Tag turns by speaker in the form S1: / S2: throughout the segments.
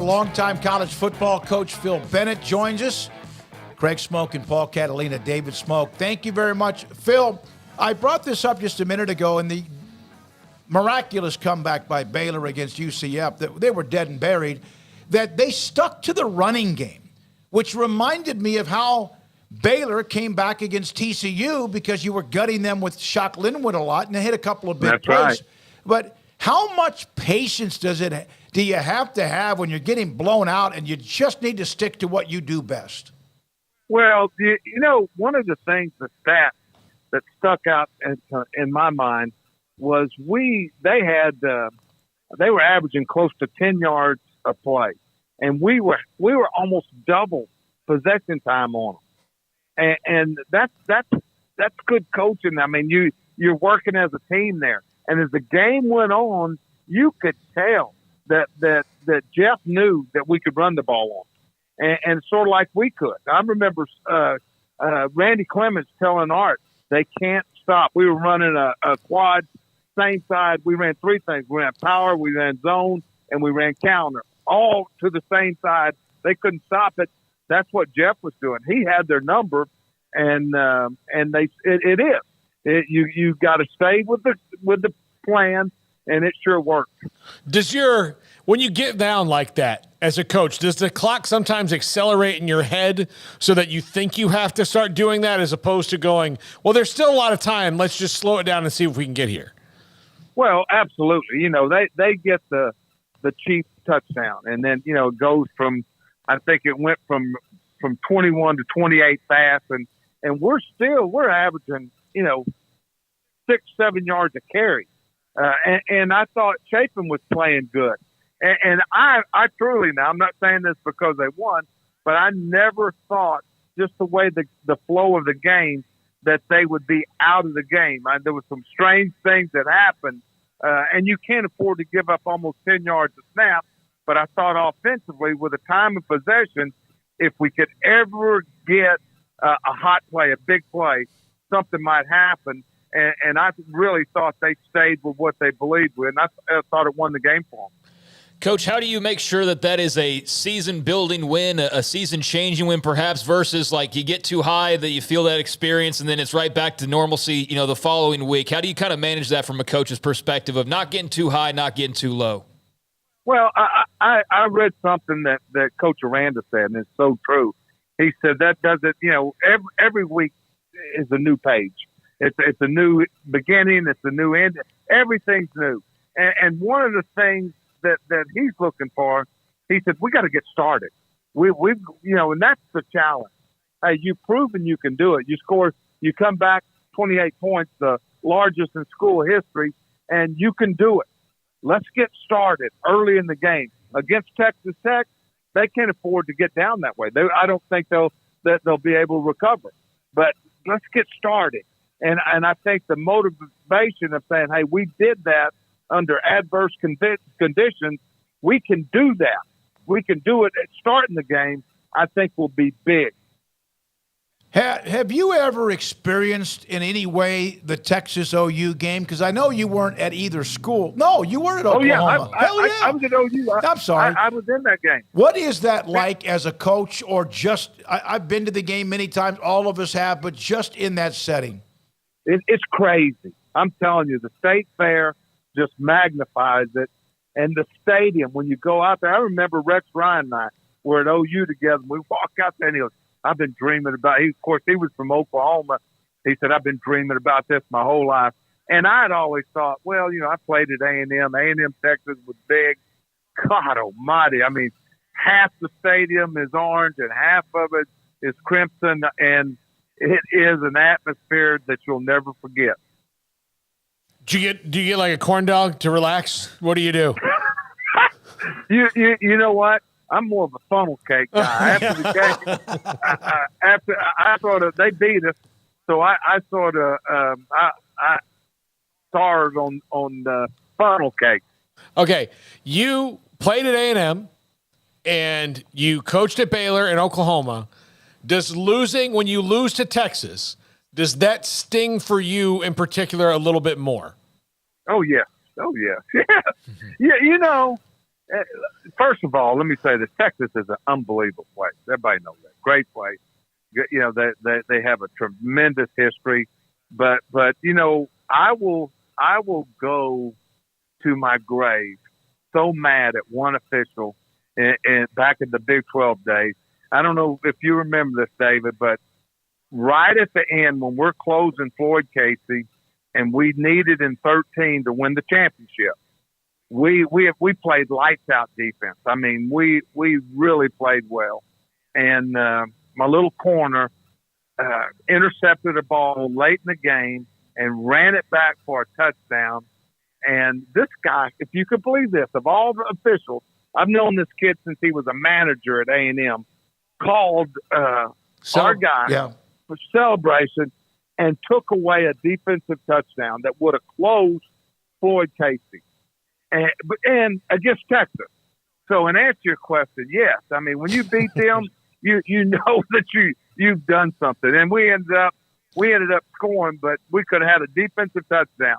S1: Longtime college football coach Phil Bennett joins us. Craig Smoak and Paul Catalina, David Smoak. Thank you very much. Phil, I brought this up just a minute ago in the miraculous comeback by Baylor against UCF. That they were dead and buried, that they stuck to the running game, which reminded me of how Baylor came back against TCU because you were gutting them with Shock Linwood a lot, and they hit a couple of big plays.
S2: Right.
S1: But how much patience do you have to have when you're getting blown out and you just need to stick to what you do best?
S2: Well, one of the things, the stat that stuck out in my mind was they were averaging close to 10 yards a play, and we were almost double possession time on them, and that's good coaching. I mean, you're working as a team there. And as the game went on, you could tell that Jeff knew that we could run the ball on, and sort of like we could. I remember Randy Clements telling Art they can't stop. We were running a quad, same side. We ran three things: we ran power, we ran zone, and we ran counter, all to the same side. They couldn't stop it. That's what Jeff was doing. He had their number, and it is. You got to stay with the plan, and it sure worked.
S3: When you get down like that as a coach, does the clock sometimes accelerate in your head so that you think you have to start doing that as opposed to going, well, there's still a lot of time, let's just slow it down and see if we can get here?
S2: Well, absolutely. They get the cheap touchdown, and then it goes from, I think it went from 21 to 28 fast, and we're averaging 6-7 yards a carry. And I thought Chapin was playing good. And I truly, now I'm not saying this because they won, but I never thought, just the way the flow of the game, that they would be out of the game. There was some strange things that happened, and you can't afford to give up almost 10 yards a snap. But I thought offensively, with the time of possession, if we could ever get a hot play, a big play, something might happen. And I really thought they stayed with what they believed with, and I thought it won the game for them.
S4: Coach, how do you make sure that is a season-building win, a season-changing win perhaps, versus like you get too high that you feel that experience and then it's right back to normalcy, the following week? How do you kind of manage that from a coach's perspective of not getting too high, not getting too low?
S2: Well, I read something that Coach Aranda said, and it's so true. He said that doesn't, every week is a new page. It's a new beginning. It's a new end. Everything's new. And one of the things that he's looking for, he said, we got to get started. We've and that's the challenge. Hey, you've proven you can do it. You come back 28 points, the largest in school history, and you can do it. Let's get started early in the game. Against Texas Tech, they can't afford to get down that way. I don't think they'll be able to recover. But let's get started. And I think the motivation of saying, hey, we did that under adverse conditions, we can do that. We can do it at starting the game, I think will be big.
S1: Have you ever experienced in any way the Texas OU game? Because I know you weren't at either school. No, you were at Oklahoma.
S2: Oh, yeah. I was at OU.
S1: I'm sorry.
S2: I was in that game.
S1: What is that like as a coach, or just I've been to the game many times, all of us have, but just in that setting?
S2: It's crazy. I'm telling you, the state fair just magnifies it. And the stadium, when you go out there, I remember Rex Ryan and I were at OU together. We walk out there and he goes, I've been dreaming about, of course, he was from Oklahoma. He said, I've been dreaming about this my whole life. And I'd always thought, well, I played at A&M. A&M, Texas was big. God almighty. I mean, half the stadium is orange and half of it is crimson. And it is an atmosphere that you'll never forget.
S3: Do you get like a corn dog to relax? What do you do?
S2: You know what? I'm more of a funnel cake guy. After the game, after they beat us, so I starred on funnel cake.
S3: Okay, you played at A&M, and you coached at Baylor in Oklahoma. When you lose to Texas, does that sting for you in particular a little bit more?
S2: Oh, yeah. Yeah. Yeah, First of all, let me say this: Texas is an unbelievable place. Everybody knows that. Great place. You know, they have a tremendous history. But you know, I will go to my grave so mad at one official and back in the Big 12 days. I don't know if you remember this, David, but right at the end when we're closing Floyd Casey and we needed in 13 to win the championship, we played lights out defense. I mean, we really played well. And my little corner intercepted a ball late in the game and ran it back for a touchdown. And this guy, if you could believe this, of all the officials, I've known this kid since he was a manager at A&M, called our guy for celebration and took away a defensive touchdown that would have closed Floyd Casey and against Texas. So in answer to your question, yes. I mean, when you beat them, you know that you've done something. And we ended up scoring, but we could have had a defensive touchdown.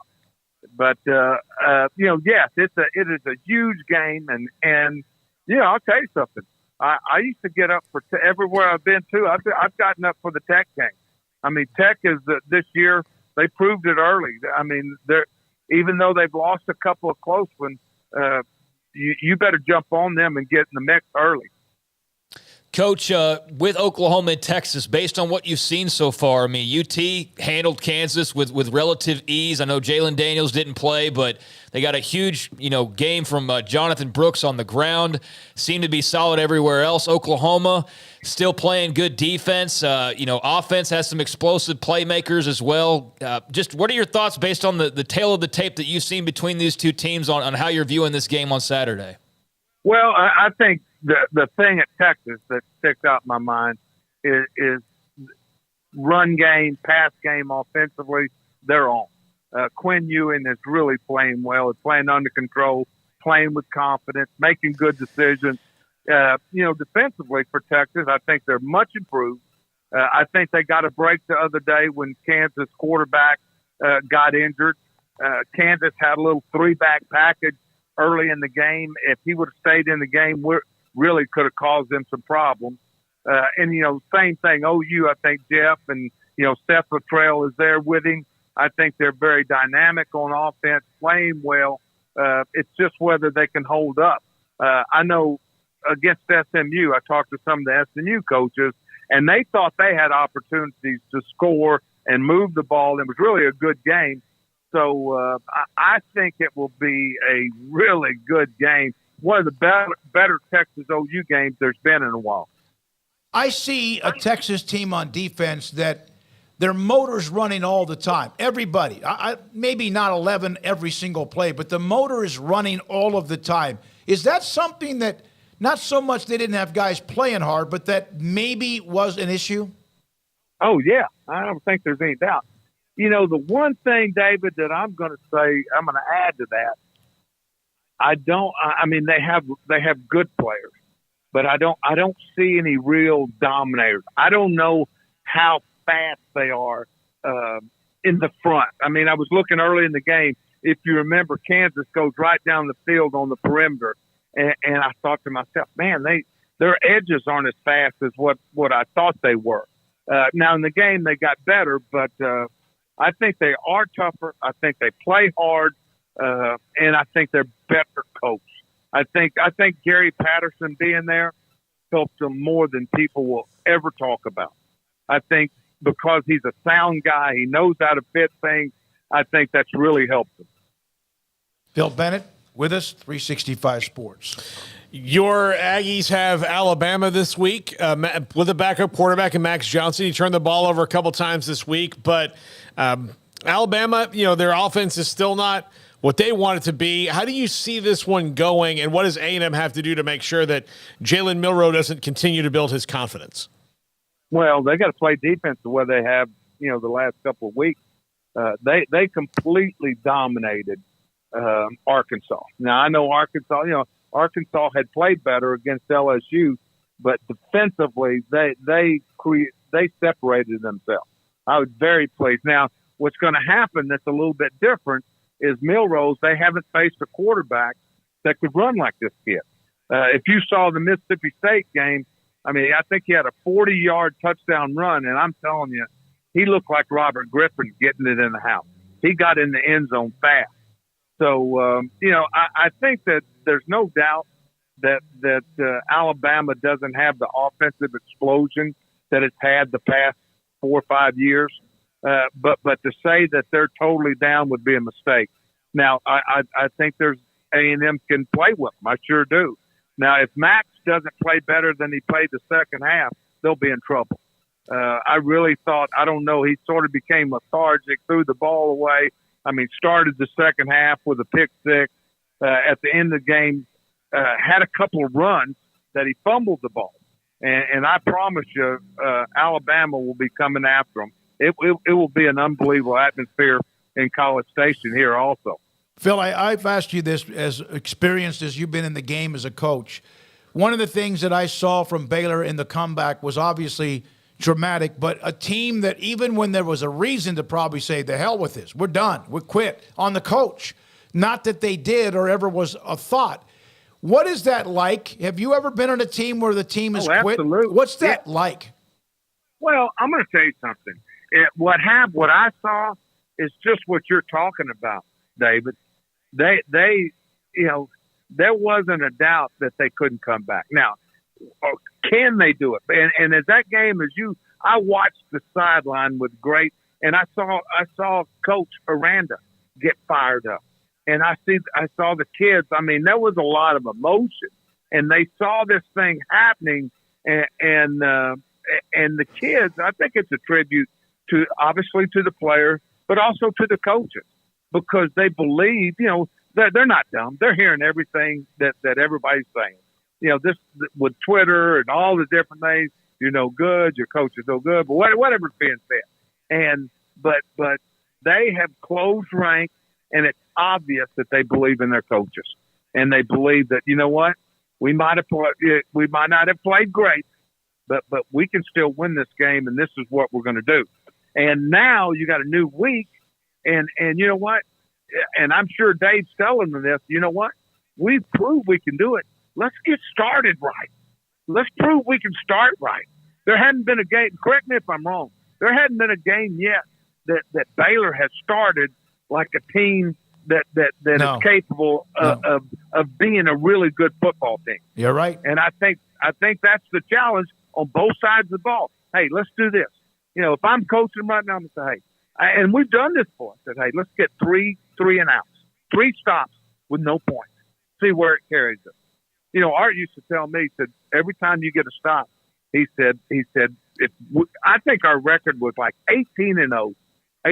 S2: But you know, yes, it is a huge game, and you know, I'll tell you something. I used to get up for everywhere I've been to. I've gotten up for the Tech game. I mean, Tech is this year. They proved it early. I mean, even though they've lost a couple of close ones, you better jump on them and get in the mix early.
S4: Coach, with Oklahoma and Texas, based on what you've seen so far, I mean, UT handled Kansas with relative ease. I know Jalen Daniels didn't play, but they got a huge, game from Jonathan Brooks on the ground. Seemed to be solid everywhere else. Oklahoma still playing good defense. Offense has some explosive playmakers as well. Just what are your thoughts based on the tail of the tape that you've seen between these two teams on how you're viewing this game on Saturday?
S2: Well, I think the thing at Texas that sticks out in my mind is run game, pass game offensively. They're on. Quinn Ewing is really playing well. He's playing under control, playing with confidence, making good decisions. Defensively for Texas, I think they're much improved. I think they got a break the other day when Kansas quarterback got injured. Kansas had a little three-back package early in the game. If he would have stayed in the game, really could have caused them some problems. Same thing. OU, I think Jeff and, Seth Luttrell is there with him. I think they're very dynamic on offense, playing well. It's just whether they can hold up. I know against SMU, I talked to some of the SMU coaches, and they thought they had opportunities to score and move the ball. It was really a good game. So I think it will be a really good game. One of the better Texas OU games there's been in a while.
S1: I see a Texas team on defense that their motor's running all the time. Everybody, maybe not 11 every single play, but the motor is running all of the time. Is that something that not so much they didn't have guys playing hard, but that maybe was an issue?
S2: Oh, yeah. I don't think there's any doubt. The one thing, David, that I'm going to say, I'm going to add to that, they have good players, but I don't see any real dominators. I don't know how fast they are in the front. I mean, I was looking early in the game. If you remember, Kansas goes right down the field on the perimeter, and I thought to myself, man, their edges aren't as fast as what I thought they were. Now in the game they got better, but I think they are tougher. I think they play hard, and I think they're better coached. I think Gary Patterson being there helped them more than people will ever talk about. I think because he's a sound guy, he knows how to fit things. I think that's really helped them.
S1: Phil Bennett with us, 365 Sports.
S3: Your Aggies have Alabama this week with a backup quarterback in Max Johnson. He turned the ball over a couple times this week, but Alabama, their offense is still not what they want it to be. How do you see this one going, and what does A&M have to do to make sure that Jalen Milroe doesn't continue to build his confidence?
S2: Well, they got to play defense the way they have, the last couple of weeks. They completely dominated Arkansas. Now, I know Arkansas had played better against LSU, but defensively they separated themselves. I was very pleased. Now, what's going to happen that's a little bit different is Milrose. They haven't faced a quarterback that could run like this kid. If you saw the Mississippi State game, I mean, I think he had a 40-yard touchdown run, and I'm telling you, he looked like Robert Griffin getting it in the house. He got in the end zone fast. So, I think that there's no doubt that Alabama doesn't have the offensive explosion that it's had the past 4 or 5 years. But to say that they're totally down would be a mistake. Now, I think there's A&M can play with them. I sure do. Now, if Max doesn't play better than he played the second half, they'll be in trouble. I really thought, I don't know, he sort of became lethargic, threw the ball away. I mean, started the second half with a pick six. At the end of the game, had a couple of runs that he fumbled the ball. And I promise you, Alabama will be coming after him. It will be an unbelievable atmosphere in College Station here also.
S1: Phil, I've asked you this, as experienced as you've been in the game as a coach. One of the things that I saw from Baylor in the comeback was obviously dramatic, but a team that even when there was a reason to probably say, the hell with this, we're done, we're quit, on the coach. Not that they did or ever was a thought. What is that like? Have you ever been on a team where the team has quit?
S2: Absolutely.
S1: What's that like?
S2: Well, I'm going to tell you something. What I saw is just what you're talking about, David. They, there wasn't a doubt that they couldn't come back. Now, can they do it? And as that game, I watched the sideline with great, and I saw Coach Aranda get fired up, and I saw the kids. I mean, there was a lot of emotion, and they saw this thing happening, and the kids. I think it's a tribute to obviously to the players, but also to the coaches, because they believe. They're not dumb. They're hearing everything that everybody's saying. This with Twitter and all the different things, you're no good, your coach is no good, but whatever's being said. But they have closed ranks, and it's obvious that they believe in their coaches, and they believe that, you know what, we might not have played great, but we can still win this game, and this is what we're going to do. And now you got a new week, and you know what, and I'm sure Dave's telling them this, you know what, we've proved we can do it. Let's get started right. Let's prove we can start right. There hadn't been a game, correct me if I'm wrong, there hadn't been a game yet that Baylor has started like a team that
S1: No.
S2: is capable of being a really good football team.
S1: You're right.
S2: And I think that's the challenge on both sides of the ball. Hey, let's do this. If I'm coaching right now, I'm going to say, hey, and we've done this for us. Said, hey, let's get three and outs, 3 stops with no points. See where it carries us. Art used to tell me, he said, every time you get a stop, he said, I think our record was like 18-0, or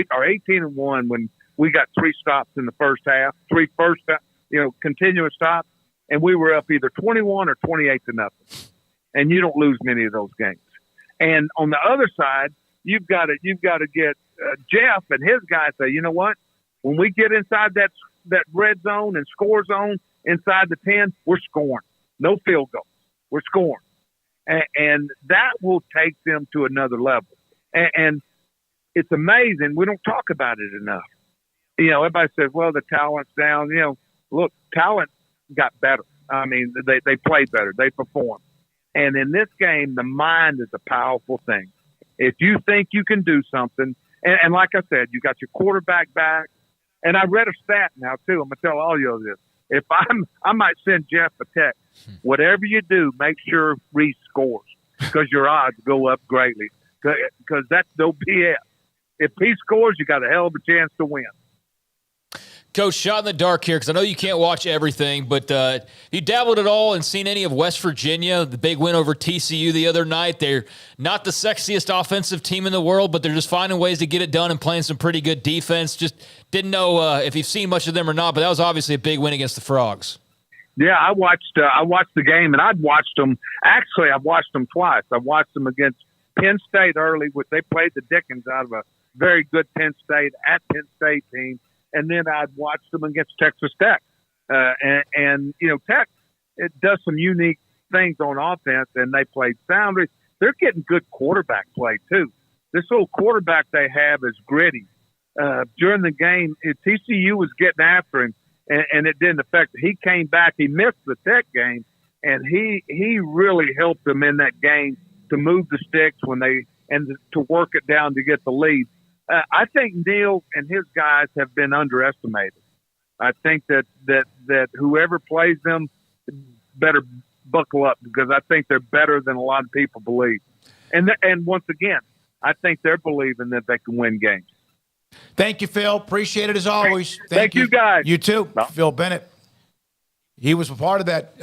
S2: 18-1 when we got 3 stops in the first half, 3 continuous stops, and we were up either 21 or 28-0. And you don't lose many of those games. And on the other side, you've got to get Jeff and his guys say, you know what? When we get inside that red zone and score zone inside the 10, we're scoring. No field goals. We're scoring. And that will take them to another level. And it's amazing. We don't talk about it enough. Everybody says, well, the talent's down. Look, talent got better. I mean, they played better. They performed. And in this game, the mind is a powerful thing. If you think you can do something, and like I said, you got your quarterback back. And I read a stat now, too. I'm going to tell all you this. If I might send Jeff a text. Whatever you do, make sure Reese scores, because your odds go up greatly. Because that's no BS. If he scores, you got a hell of a chance to win.
S4: Coach, shot in the dark here, because I know you can't watch everything, but you dabbled at all and seen any of West Virginia, the big win over TCU the other night. They're not the sexiest offensive team in the world, but they're just finding ways to get it done and playing some pretty good defense. Just didn't know if you've seen much of them or not, but that was obviously a big win against the Frogs. Yeah,
S2: I watched the game, and I've watched them. Actually, I've watched them twice. I watched them against Penn State early, which they played the Dickens out of a very good Penn State team. And then I'd watch them against Texas Tech. And Tech, it does some unique things on offense, and they played soundly. They're getting good quarterback play, too. This little quarterback they have is gritty. During the game, TCU was getting after him, and it didn't affect him. He came back. He missed the Tech game, and he really helped them in that game to move the sticks and to work it down to get the lead. I think Neil and his guys have been underestimated. I think that whoever plays them better buckle up, because I think they're better than a lot of people believe. And once again, I think they're believing that they can win games.
S1: Thank you, Phil. Appreciate it as always.
S2: Thank you, guys.
S1: You too,
S2: Bye.
S1: Phil Bennett. He was a part of that